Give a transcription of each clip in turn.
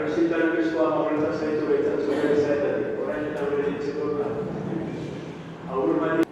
Zitan Kristoa horretaz zaitu behitzen zure zaitatik, orain eta gure ditzeko da. Agur mani.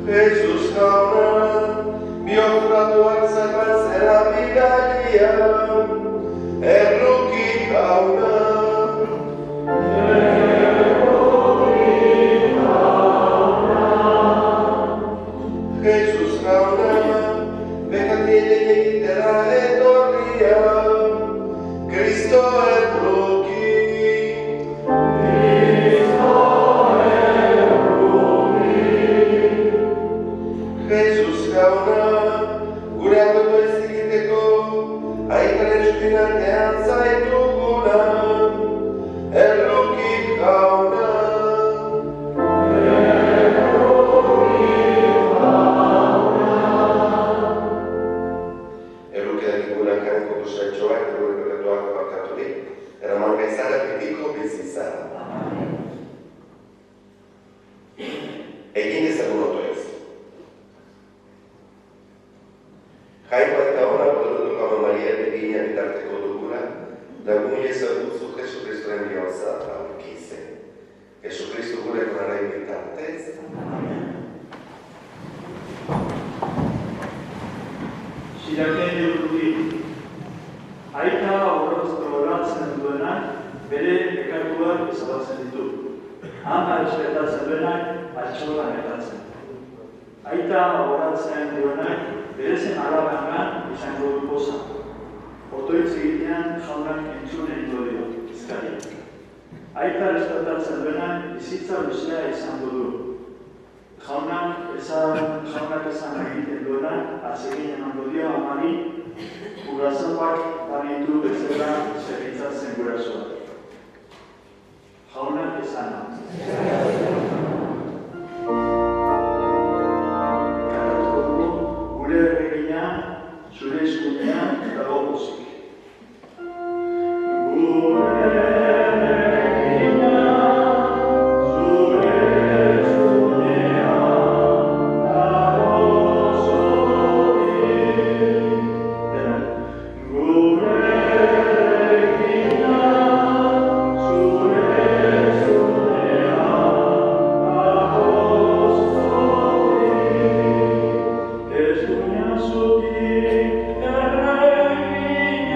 Jesus jauna, bihotatuak zabaltzera bidalia, erruki jauna. Jesus jauna, bekatile egitera etorria, Kristo erruki. Jesus jauna, gure agotu ez egiteko, aitaren eskuin artean zaitugula, erruki jauna. Erruki dakigunak kaneko duzaitxoak, gure pekatuak barkaturik, eraman gaizara pidiko bizizara. Egin ezagun oto ez. Jaimo eta hona produtuko ama Maria Pedina bitarteko dugula, lagun ezagutzu Jesu Kristoren bihotza aurkize. Jesu Kristo gure konaren bitartez. Siraken eurruki. Aita horatzen duenak, bere ekatuak ezabatzen ditu. Ama espetatzen duenak, altxola metatzen. Aita horatzen duenak, berezen alabangan izango du poza. Otoitz egitean jaunak entzune ito dio, izkaria. Aita respetatzen duenak bizitza luzea izango du. Jaunak esan egiten duenak, atsegin emango dio amari, gurasoak banitu bezala zerbitzatzen gurasoak. Jaunak esana. Gure erregina, zure eskunean dago pozik. Gure erregina, zure eskunean dago pozik. Gure erregina, zure eskunean dago pozik. Eskunean zutik erregina,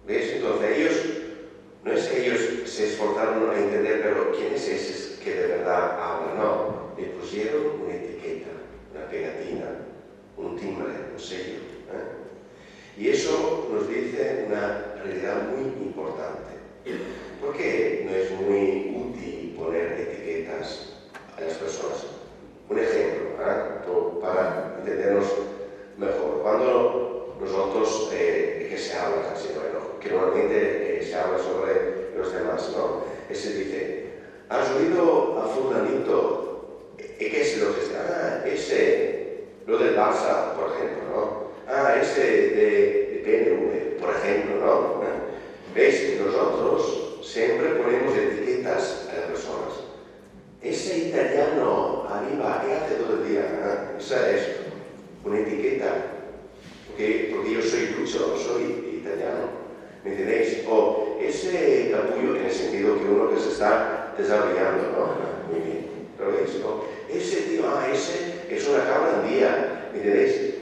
¿Ves? Entonces ellos no es que ellos se esforzaron a entender, pero ¿quién es ese que realidad muy importante. Porque no es muy útil poner etiquetas a las personas. Un ejemplo, para entendernos mejor. Cuando nosotros, que se habla así, bueno, que normalmente se habla sobre los demás, ¿no? Se dice, ¿has oído a fulanito? ¿Qué es lo que está? Ese, lo del Barça, por ejemplo, ¿no? Ese de PNV, por ejemplo, ¿no? ¿Veis? Nosotros siempre ponemos etiquetas a las personas. Ese italiano arriba, ¿qué hace todo el día? Esa es una etiqueta. Porque yo soy lucho, no soy italiano. ¿Me entendéis? O ese capullo, en el sentido que uno que se está desarrollando, ¿no? Muy bien. ¿Lo veis? ¿No? Ese tío, ese es una cabra andía. ¿Me entendéis?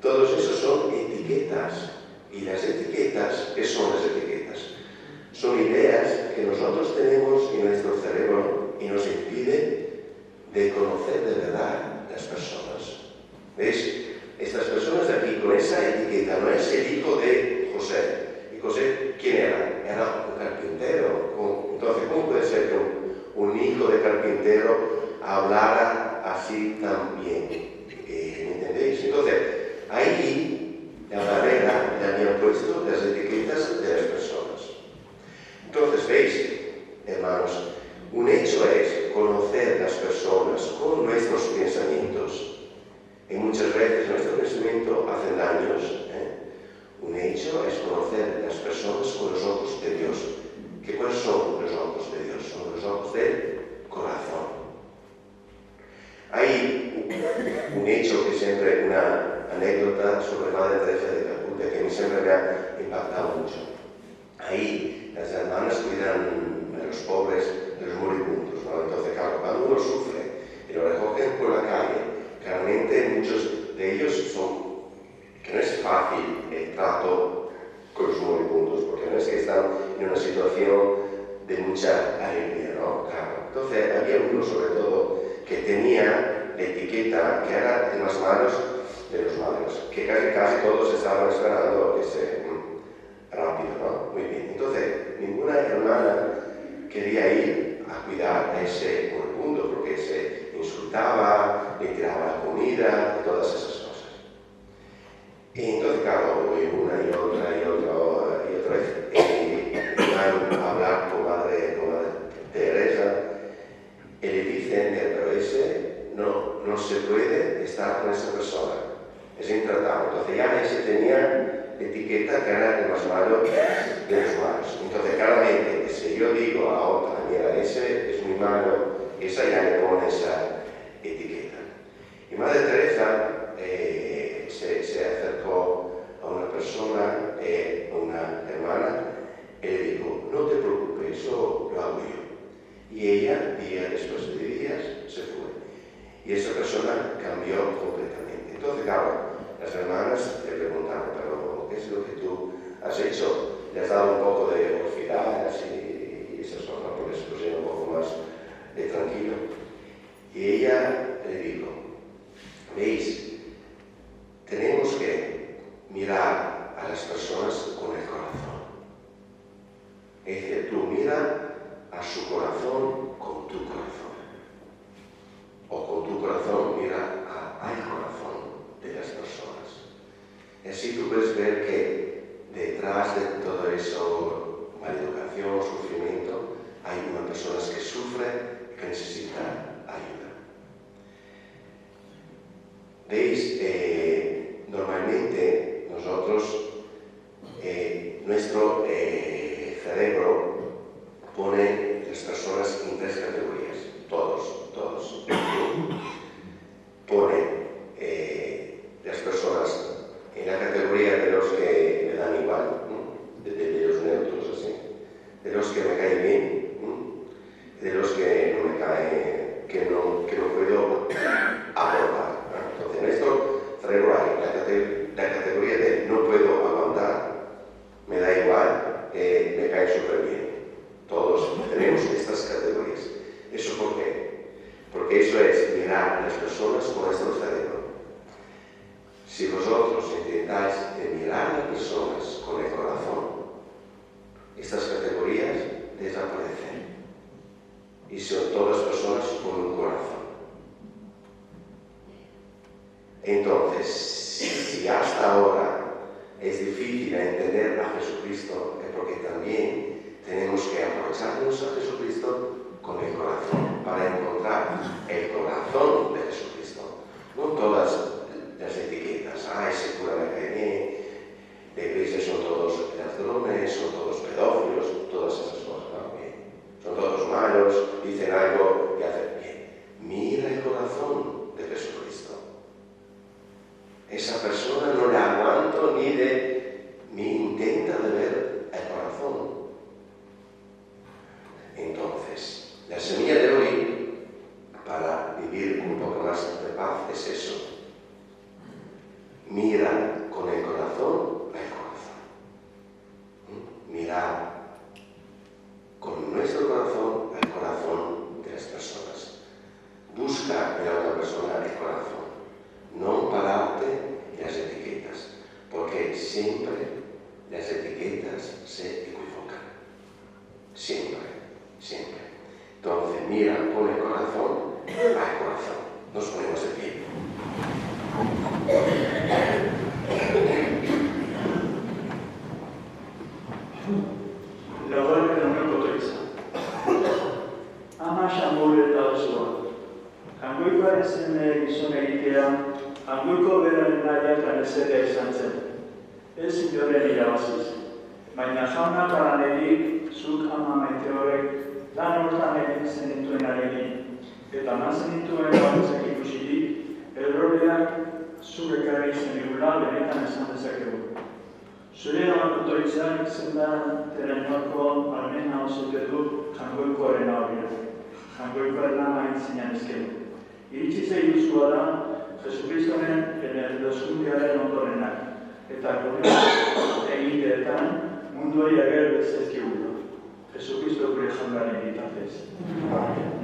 Todos esos son etiquetas. Y las etiquetas, ¿qué son las etiquetas? Son ideas que nosotros tenemos en nuestro cerebro y nos impide de conocer de verdad las personas. ¿Veis? Estas personas de aquí con esa etiqueta, no es el hijo de José. ¿Y José quién era? Era un carpintero. Entonces, ¿cómo puede ser que un hijo de carpintero hablara así tan bien? ¿Me entendéis? Entonces, ahí la barrera le habían puesto las etiquetas de las personas. Entonces, ¿veis, hermanos? Un hecho es conocer las personas con nuestros pensamientos. Y muchas veces nuestro pensamiento hace daños. Un hecho es conocer las personas con los ojos de Dios. ¿Cuáles son los ojos de Dios? Son los ojos del corazón. Hay un hecho que siempre, una anécdota sobre Madre Teresa de Calcuta que a mí siempre me ha impactado mucho. Ahí las hermanas cuidan a los pobres, de los moribundos, ¿no? Entonces, claro, cuando uno sufre y lo recogen por la calle, claramente muchos de ellos son, que no es fácil el trato con los moribundos, porque no es que están en una situación de mucha alegría, ¿no? Claro. Entonces, había uno sobre todo que tenía la etiqueta que era en las manos de los madres, que casi todos estaban esperando que se rápido, ¿no? Muy bien. Entonces, ninguna hermana quería ir a cuidar a ese moribundo porque se insultaba, le tiraba la comida y todas esas cosas. Y entonces, claro, una y otra vez van a hablar con Madre Teresa y le dicen, pero ese no se puede estar con esa persona, es intratable. Entonces ya ese tenía etiqueta que era el más malo de los malos. Entonces, claramente, si yo digo a otra, mira, ese es muy malo, esa ya le pone esa etiqueta. Y Madre Teresa se acercó a una persona, una hermana, y le dijo, no te preocupes, eso lo hago yo. Y ella, después de días, se fue. Y esa persona cambió completamente. Entonces, claro, las hermanas le preguntaron, pero ¿qué es lo que tú has hecho? Le has dado un poco de orfidad y esas cosas, porque se pusieron un poco más tranquilo. Y ella le dijo, veis, tenemos que mirar a las personas con el corazón. Es decir, tú mira a su corazón con tu corazón. O con tu corazón mira al corazón de las personas. Y así tú puedes ver que detrás de todo eso, maleducación, sufrimiento, hay unas personas que sufren y que necesitan ayuda. ¿Veis? Normalmente nosotros, nuestro cerebro pone las personas en tres categorías, todos. Pone las personas en la categoría de los que le dan igual, ¿no? de los neutros. estas categorías desaparecen y son todas personas con un corazón. Entonces, si hasta ahora es difícil entender a Jesucristo, es porque también tenemos que aprovecharnos a Jesucristo con el corazón para encontrar el corazón de Jesucristo. No todas las etiquetas, ese cura me cae bien, de iglesia son todos ladrones, son todos pedófilos, todas esas cosas, ¿no? Bien. Son todos malos, dicen algo y hacen bien. Mira el corazón de Jesucristo. Esa persona no la aguanto ni intenta de ver el corazón. Entonces, la semilla de hoy, para vivir un poco más de paz, es eso. Mira con el corazón al corazón. Mira con nuestro corazón al corazón de las personas. Busca en la otra persona el corazón. No pararte en las etiquetas, porque siempre las etiquetas se equivocan. Siempre. Entonces, mira con el corazón al corazón. Nos ponemos de pie. Laguardia non è potresa. Ama xamure eta osoa. Hangoikoaren zen gizon egitea, hangoiko beraren nahiak anezedea izan zen. Ez inoren irabaziz. Baina jauna paranedik, zuk ama maite horrek, lan hortan egin zenituen aregin. Eta man zenituen batzak ikusirik, erroreak zure ekarri zenigula benetan esan dezakegu. Zure amakotoitzak zendan terainoako almena osote du jangoikoaren aurrean. Jangoikoaren ama intzinan ezkelu. Iritsi zaituzua da, Jesukristonen erdoskundiaren ondorenak. Eta gure egiteetan munduari ager bezezkigula. Jesukristo gure jangaren bitartez. Amen.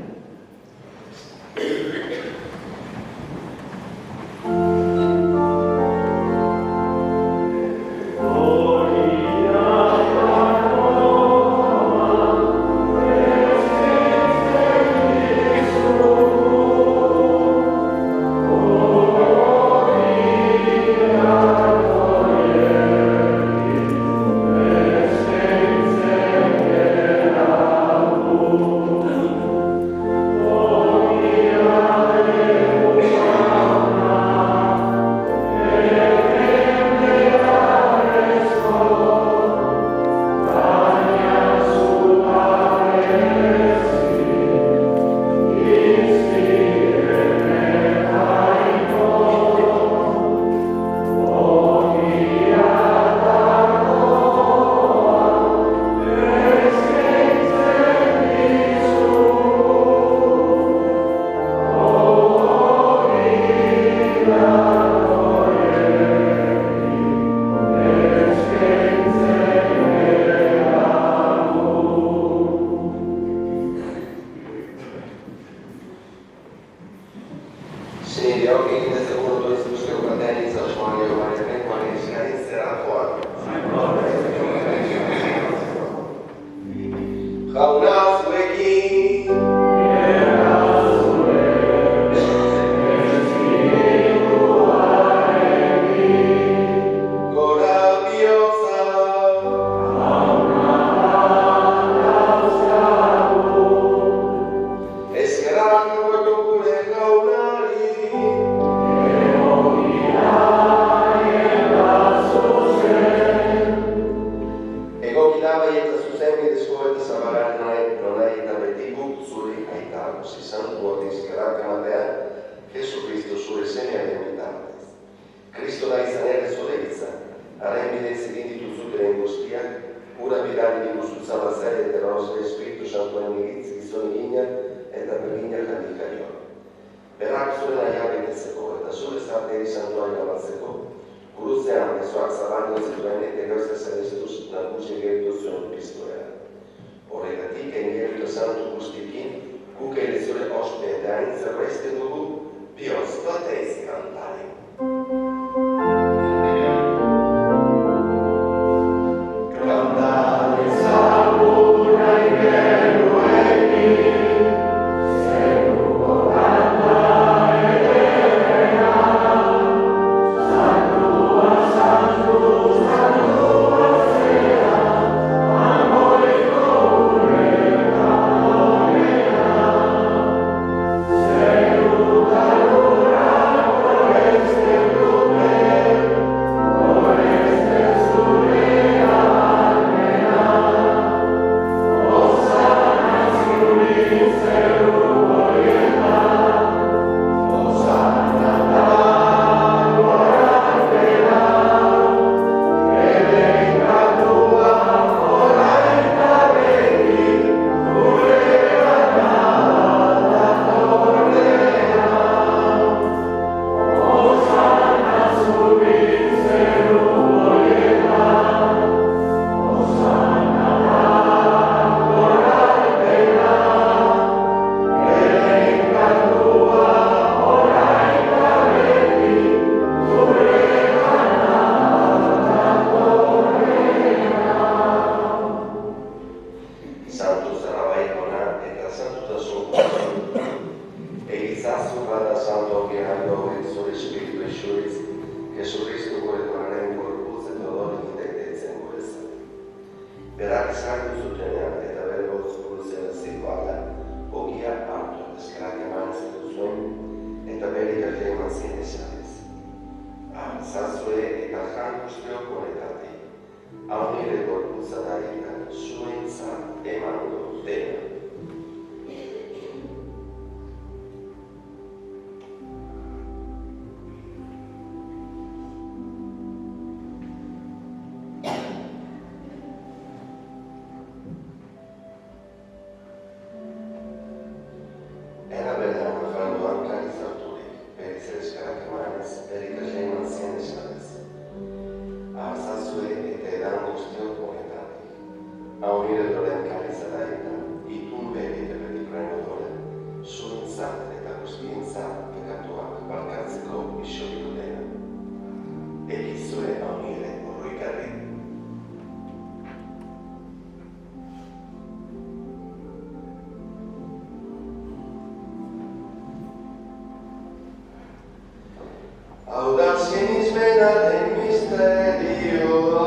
Cantare Santu zarabaikona eta santutasun guztia. Egizazu bada santo aukerario hori zure espiritu esuriz, Jesucristo gure konaren gorputz eta odori integrtzen gurezak. Berak sartu zutenean eta bere gorputzean zikoala, ogia hartu eskerak eman zituzuen eta bere ikasle eman zien esanez. Zazue eta jan guztiok honetatik, hau nire gorputza da eta zuentzat emango dena. Audacienis venat in mysterioa.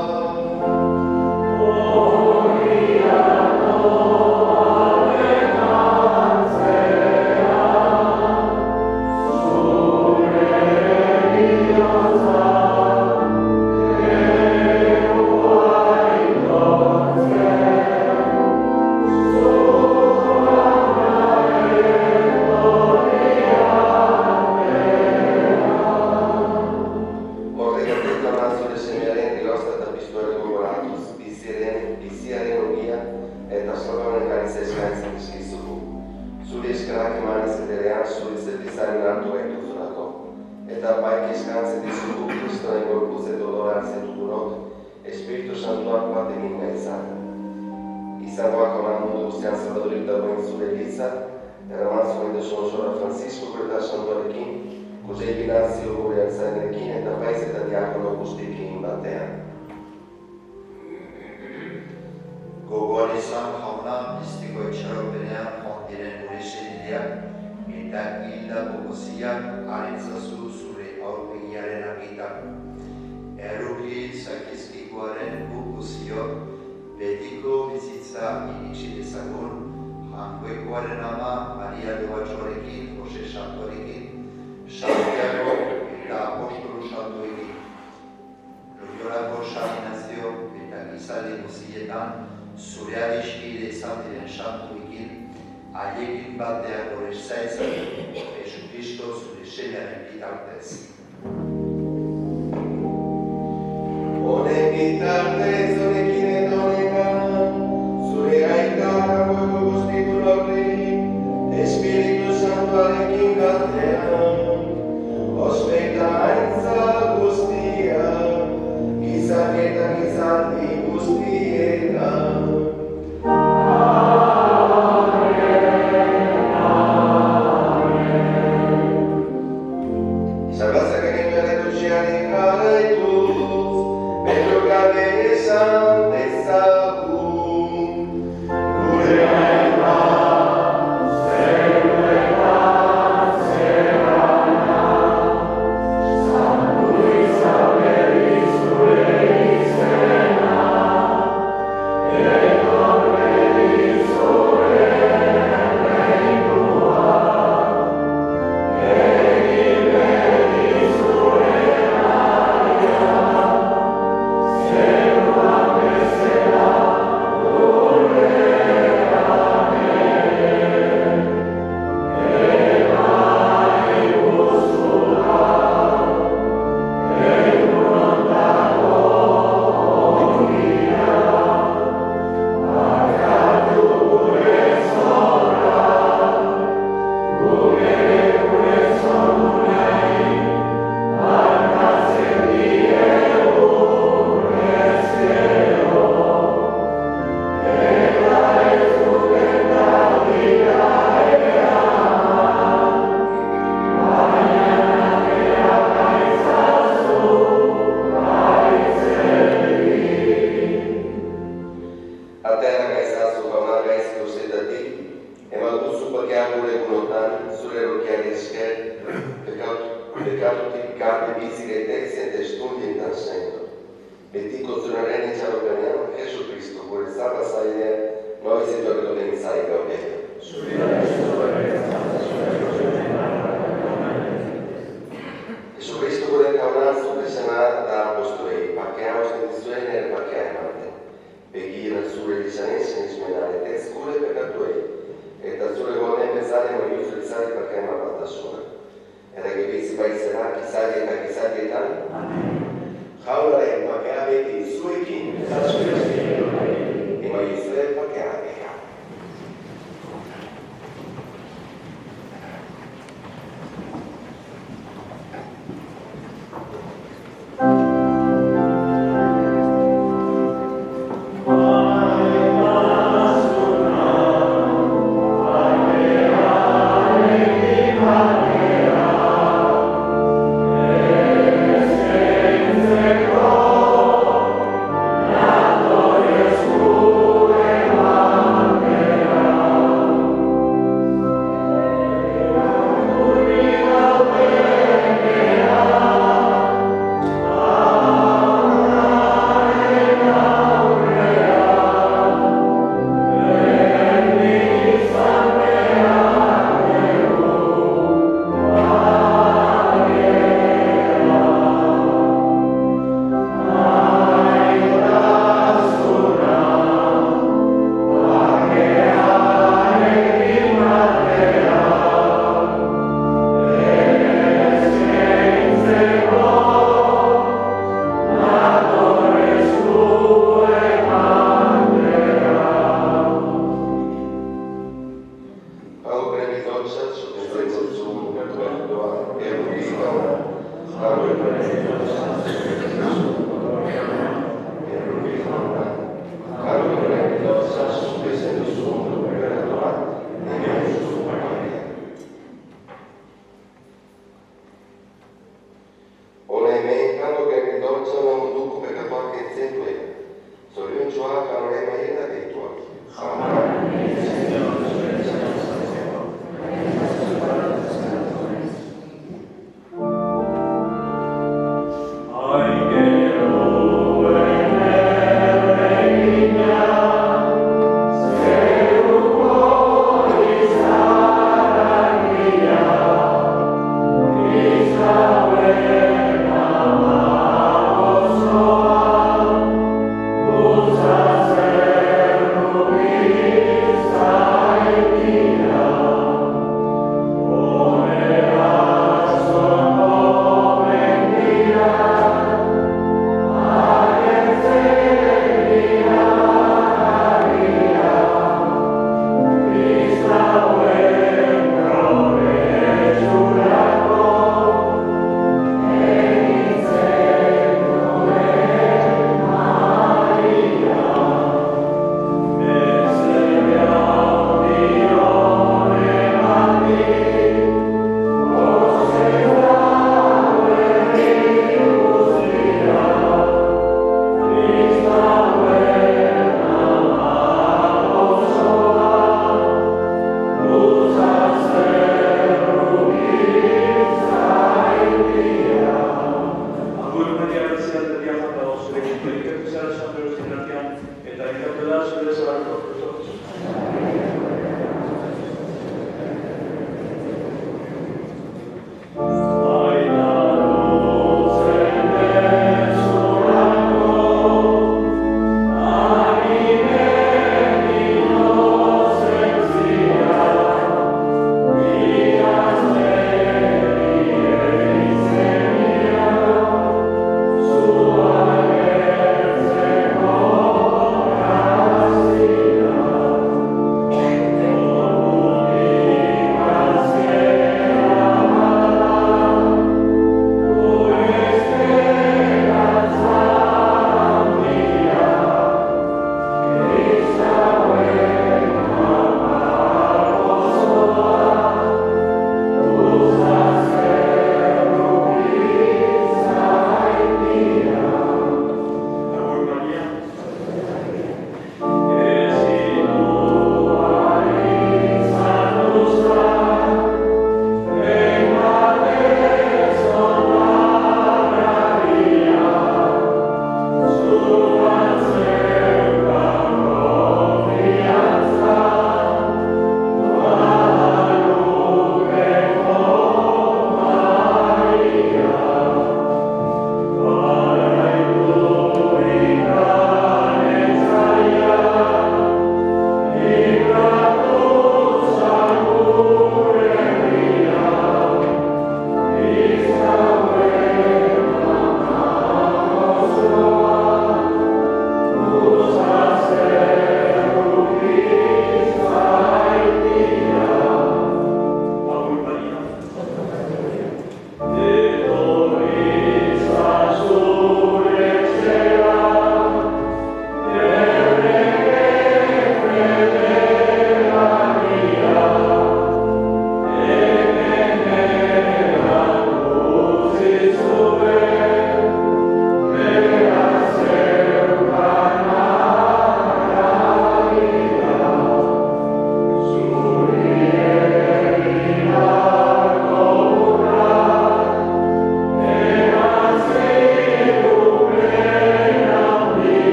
Yeah. gaizko ustetatik, eman duzu bakea gure egunotan, zure errokiari esker, pekatutik gabe bizi gaitezen testundietan zaindu. Betiko zuraren itxaropenean, Jesu Kristo, gure zapazailea, noiz etorriko den izai gabe. Jesu Kristo gure kaunan zupresena da apostolei, bakea osten dizuen ere bakea ematen. Begira zure lizanen sinismenaretez gure pekatuei, eta zure gonen bezaren oiuzu izari bakea emabatasuna. Erage bizi baizenak izari eta gizarietan. Jauraren bakea beti zuekin, ema izue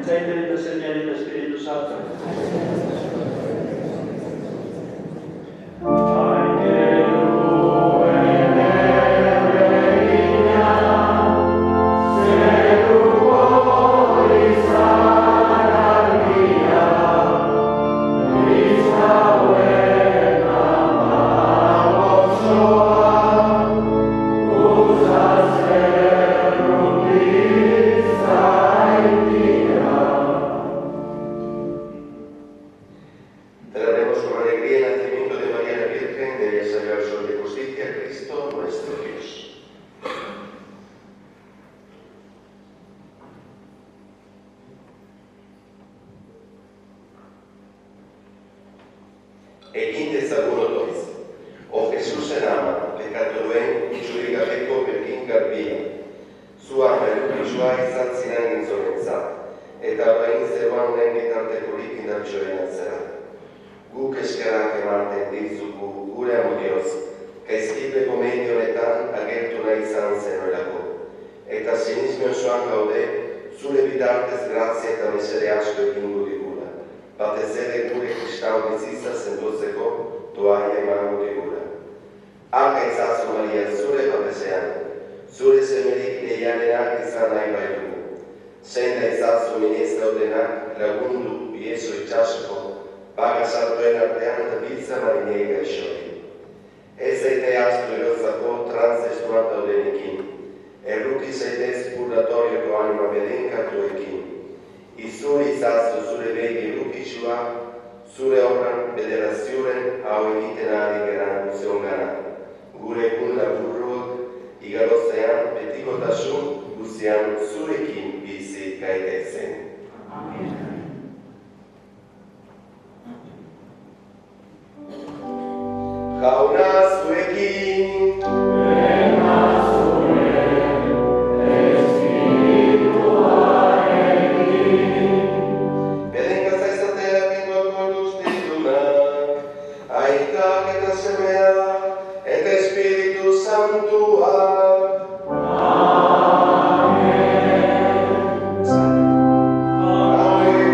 Zaiteri eta Seinari eta Espiritu Santo. Celebremos con alegría el nacimiento de María la Virgen, de ella salió el sol de justicia, Cristo nuestro Dios. Egin dezagun otoiz, o Jesusen ama, pekatuen itxurigabeko berkin garbia. Zu armen pisua izan zinan gintzorentzat, eta orain zeruan lehen bitartekorik indartxoen atzera. Guk eskerak ematen dizugu gure amodioz, gaizkipeko medio honetan agertu nahi izan zenuelako. Eta sinisme osoan gaude, zure bitartez grazia eta mesede asko egingo digula. Batez ere gure kristau bizitza sendotzeko toaia emango digula. Arka izazu Maria zure babesean, zure semerik leianenak izan nahi baitugu. Zein da izazu minez daudenak lagundu Iesu itxasoko, baga sartuen artean eta biltza marinei gaixori. Ez zaite astu erotzako transestuan daudenekin. Erruki zaitez purgatorioko anima bedenkatuekin. Izur izazu zure begi errukitsua, zure horran bederazioen hau egiten ari geran guzion gana. Gure egun laburruak igarozean betikotasun guzian zurekin bizi gaitezen. Amen. Jauna zuekin, bedengatza izatea kenduako guztidunak, aitak eta semea eta Espiritu Santuak. Amen.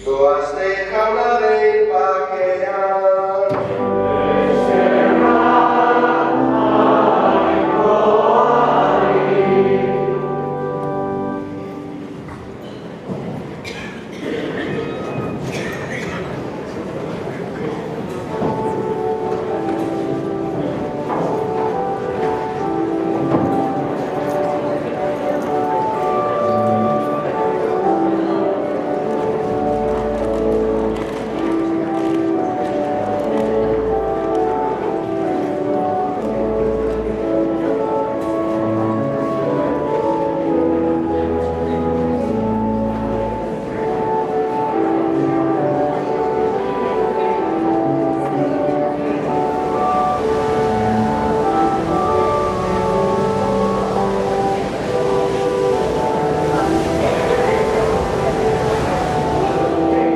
Zoazte jauna